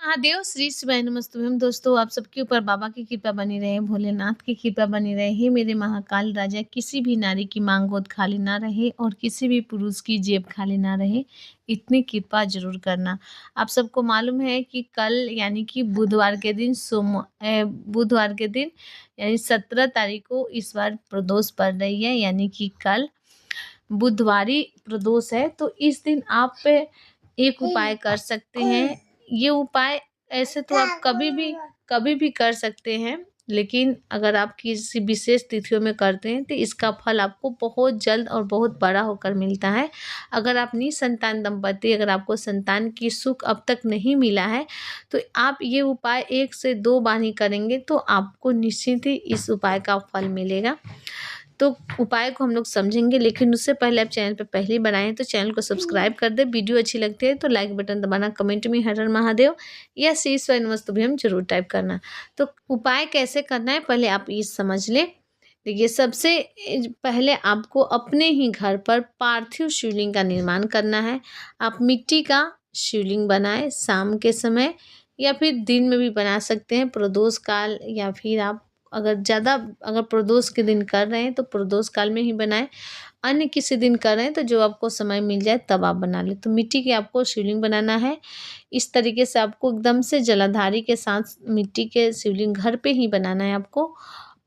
महादेव श्री शिवाय नमस्तुभ्यम। दोस्तों, आप सबके ऊपर बाबा की कृपा बनी रहे, भोलेनाथ की कृपा बनी रहे। हे मेरे महाकाल राजा, किसी भी नारी की मांग गोद खाली ना रहे और किसी भी पुरुष की जेब खाली ना रहे, इतनी कृपा जरूर करना। आप सबको मालूम है कि कल यानी कि बुधवार के दिन बुधवार के दिन यानी 17 तारीख को इस बार प्रदोष पड़ रही है, यानी कि कल बुधवारी प्रदोष है। तो इस दिन आप एक उपाय कर सकते हैं। ये उपाय ऐसे तो आप कभी भी कर सकते हैं, लेकिन अगर आप किसी विशेष तिथियों में करते हैं तो इसका फल आपको बहुत जल्द और बहुत बड़ा होकर मिलता है। अगर आप निसंतान दंपति, अगर आपको संतान की सुख अब तक नहीं मिला है, तो आप ये उपाय 1 से 2 बार ही करेंगे तो आपको निश्चित ही इस उपाय का फल मिलेगा। तो उपाय को हम लोग समझेंगे, लेकिन उससे पहले आप चैनल पर पहले बनाएं तो चैनल को सब्सक्राइब कर दे। वीडियो अच्छी लगती है तो लाइक बटन दबाना, कमेंट में हर हर महादेव या श्री शिवाय नमस्तुभ्यम जरूर टाइप करना। तो उपाय कैसे करना है पहले आप ये समझ ले। देखिए, सबसे पहले आपको अपने ही घर पर पार्थिव शिवलिंग का निर्माण करना है। आप मिट्टी का शिवलिंग बनाएं शाम के समय या फिर दिन में भी बना सकते हैं, प्रदोष काल, या फिर आप अगर प्रदोष के दिन कर रहे हैं तो प्रदोष काल में ही बनाएं। अन्य किसी दिन कर रहे हैं तो जो आपको समय मिल जाए तब आप बना लें। तो मिट्टी के आपको शिवलिंग बनाना है। इस तरीके से आपको एकदम से जलाधारी के साथ मिट्टी के शिवलिंग घर पे ही बनाना है आपको,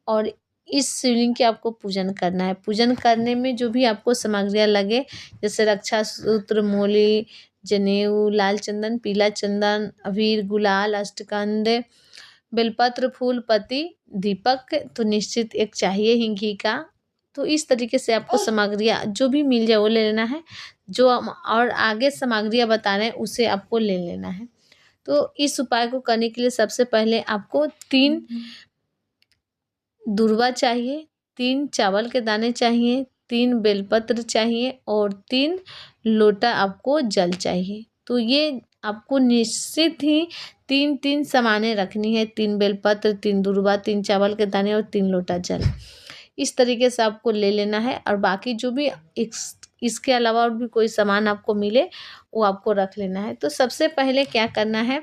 और इस शिवलिंग के आपको पूजन करना है। पूजन करने में जो भी आपको सामग्रियाँ लगे, जैसे रक्षा सूत्र, मोली, जनेऊ, लाल चंदन, पीला चंदन, अबीर, गुलाल, अष्टगंध, बेलपत्र, फूल, पत्ती, दीपक, तो निश्चित एक चाहिए ही घी का। तो इस तरीके से आपको सामग्रियाँ जो भी मिल जाए वो ले लेना है। जो हम और आगे सामग्रियाँ बता रहे हैं उसे आपको ले लेना है। तो इस उपाय को करने के लिए सबसे पहले आपको 3 दूर्वा चाहिए, 3 चावल के दाने चाहिए, 3 बेलपत्र चाहिए और 3 लोटा आपको जल चाहिए। तो ये आपको निश्चित ही 3-3 सामानें रखनी है, 3 बेलपत्र, 3 दूर्वा, 3 चावल के दाने और 3 लोटा जल। इस तरीके से आपको ले लेना है, और बाकी जो भी इसके अलावा और भी कोई सामान आपको मिले वो आपको रख लेना है। तो सबसे पहले क्या करना है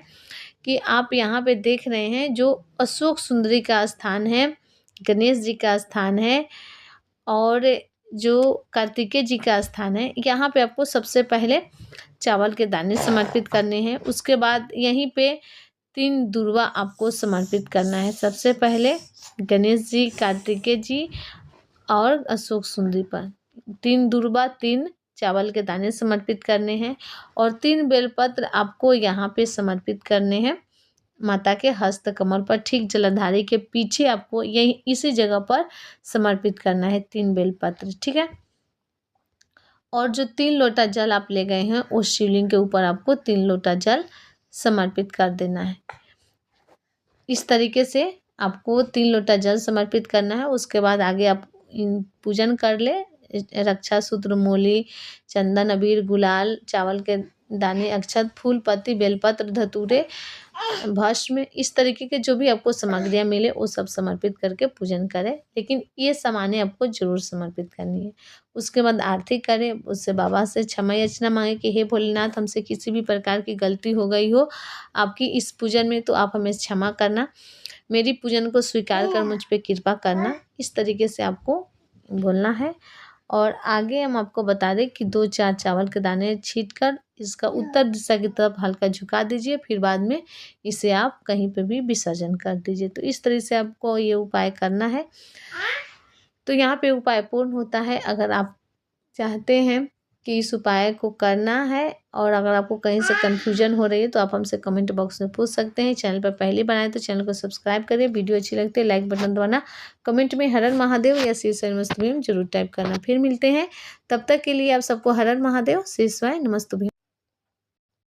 कि आप यहाँ पे देख रहे हैं जो अशोक सुंदरी का स्थान है, गणेश जी का स्थान है और जो कार्तिकेय जी का स्थान है, यहाँ पे आपको सबसे पहले चावल के दाने समर्पित करने हैं। उसके बाद यहीं पे 3 दूर्वा आपको समर्पित करना है। सबसे पहले गणेश जी, कार्तिकेय जी और अशोक सुंदरी पर 3 दूर्वा, 3 चावल के दाने समर्पित करने हैं और 3 बेलपत्र आपको यहाँ पे समर्पित करने हैं माता के हस्त कमल पर, ठीक जलाधारी के पीछे आपको यही इसी जगह पर समर्पित करना है 3 बेलपत्र, ठीक है। और जो 3 लोटा जल आप ले गए हैं उस शिवलिंग के ऊपर आपको 3 लोटा जल समर्पित कर देना है। इस तरीके से आपको 3 लोटा जल समर्पित करना है। उसके बाद आगे आप पूजन कर ले। रक्षा सूत्र, मोली, चंदन, अबीर, गुलाल, चावल के दाने, अक्षत, फूल, पत्ती, बेलपत्र, धतूरे, भस्म, इस तरीके के जो भी आपको सामग्रियाँ मिले वो सब समर्पित करके पूजन करें, लेकिन ये सामानें आपको जरूर समर्पित करनी है। उसके बाद आरती करें, उससे बाबा से क्षमा याचना मांगे कि हे भोलेनाथ, हमसे किसी भी प्रकार की गलती हो गई हो आपकी इस पूजन में तो आप हमें क्षमा करना, मेरी पूजन को स्वीकार कर मुझ पर कृपा करना। इस तरीके से आपको बोलना है। और आगे हम आपको बता दें कि 2-4 चावल के दाने छींटकर इसका उत्तर दिशा की तरफ हल्का झुका दीजिए, फिर बाद में इसे आप कहीं पे भी विसर्जन कर दीजिए। तो इस तरह से आपको ये उपाय करना है। तो यहाँ पे उपाय पूर्ण होता है। अगर आप चाहते हैं कि इस उपाय को करना है और अगर आपको कहीं से कन्फ्यूजन हो रही है तो आप हमसे कमेंट बॉक्स में पूछ सकते हैं। चैनल पर पहले बनाए तो चैनल को सब्सक्राइब करें। वीडियो अच्छी लगती है लाइक बटन दबाना, कमेंट में हर हर महादेव या श्री शिवाय नमस्तुभ्यम जरूर टाइप करना। फिर मिलते हैं, तब तक के लिए आप सबको हर हर महादेव, श्री शिवाय नमस्तुभ्यम।